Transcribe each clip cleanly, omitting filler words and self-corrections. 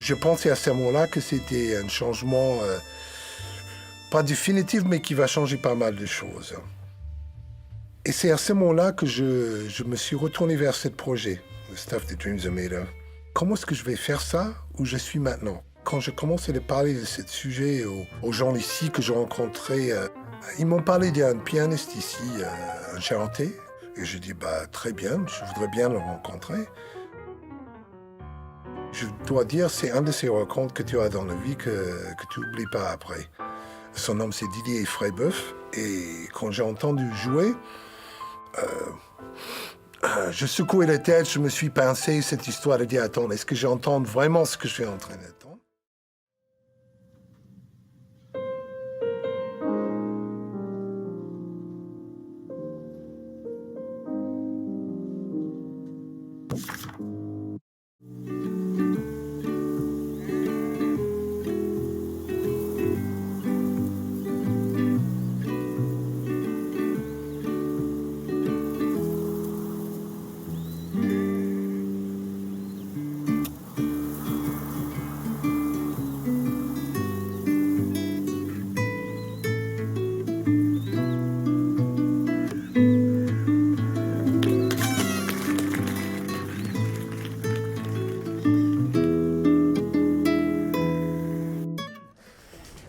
Je pensais à ce moment-là que c'était un changement, pas définitif, mais qui va changer pas mal de choses. Et c'est à ce moment-là que je me suis retourné vers ce projet, The Stuff That Dreams Are Made Of. Comment est-ce que je vais faire ça où je suis maintenant? Quand je commençais à parler de ce sujet aux gens ici que j'ai rencontrés, ils m'ont parlé d'un pianiste ici, un Charentais. Et je dis, très bien, je voudrais bien le rencontrer. Je dois dire, c'est un de ces rencontres que tu as dans la vie que tu n'oublies pas après. Son nom, c'est Didier Freyboeuf. Et quand j'ai entendu jouer, je secouais la tête, je me suis pincé cette histoire de dire, attends, est-ce que j'entends vraiment ce que je suis en train d'entendre?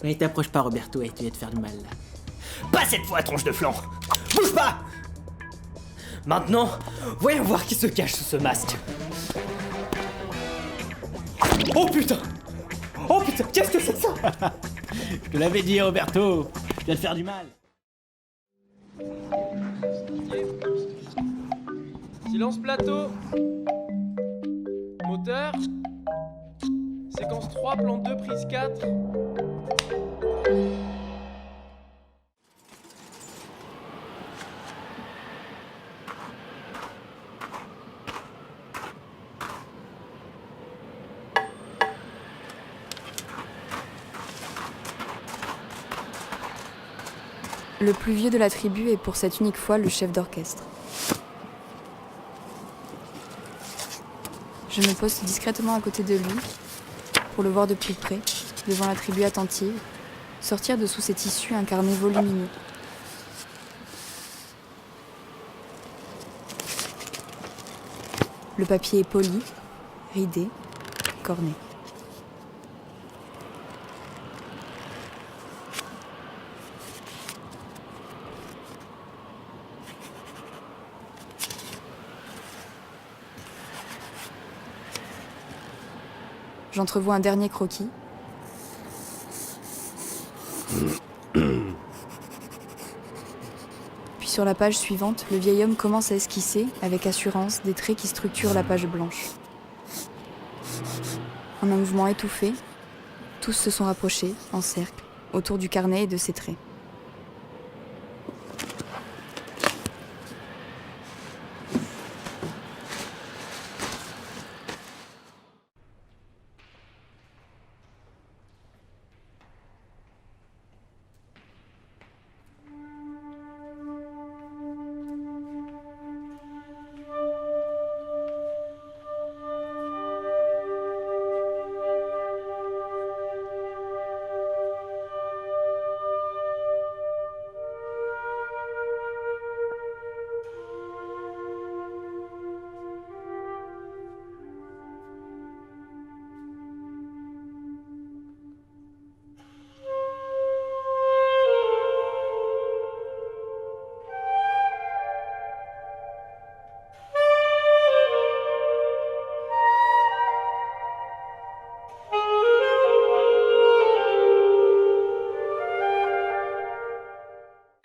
Ne t'approche pas, Roberto, et tu vas te faire du mal, là. Pas cette fois, tronche de flanc! Bouge pas! Maintenant, voyons voir qui se cache sous ce masque. Oh putain! Oh putain, qu'est-ce que c'est que ça? Je te l'avais dit, Roberto, tu vas te faire du mal. Silence plateau. Moteur. Séquence 3, plan 2, prise 4. Le plus vieux de la tribu est pour cette unique fois le chef d'orchestre. Je me pose discrètement à côté de lui, pour le voir de plus près, devant la tribu attentive, sortir de sous ses tissus un carnet volumineux. Le papier est poli, ridé, corné. J'entrevois un dernier croquis. Puis sur la page suivante, le vieil homme commence à esquisser, avec assurance, des traits qui structurent la page blanche. En un mouvement étouffé, tous se sont rapprochés, en cercle, autour du carnet et de ses traits.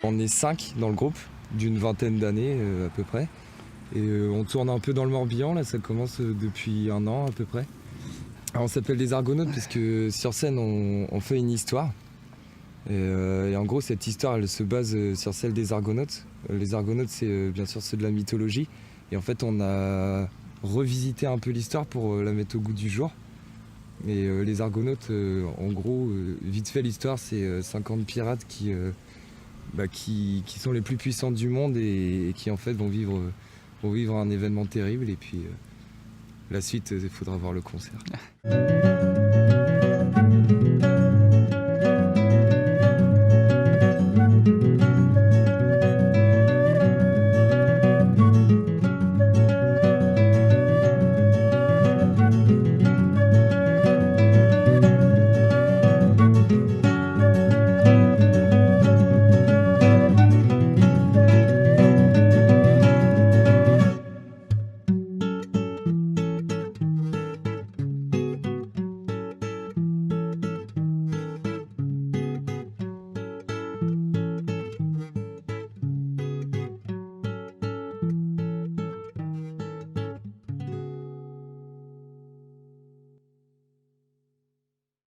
On est 5 dans le groupe, d'une vingtaine d'années à peu près. Et on tourne un peu dans le Morbihan, là ça commence depuis 1 an à peu près. Alors, on s'appelle les Argonautes parce que sur scène on fait une histoire. Et en gros cette histoire elle se base sur celle des Argonautes. Les Argonautes c'est bien sûr ceux de la mythologie. Et en fait on a revisité un peu l'histoire pour la mettre au goût du jour. Et les Argonautes, en gros, vite fait l'histoire c'est 50 pirates qui sont les plus puissants du monde et qui en fait vont vivre un événement terrible et puis la suite il faudra voir le concert.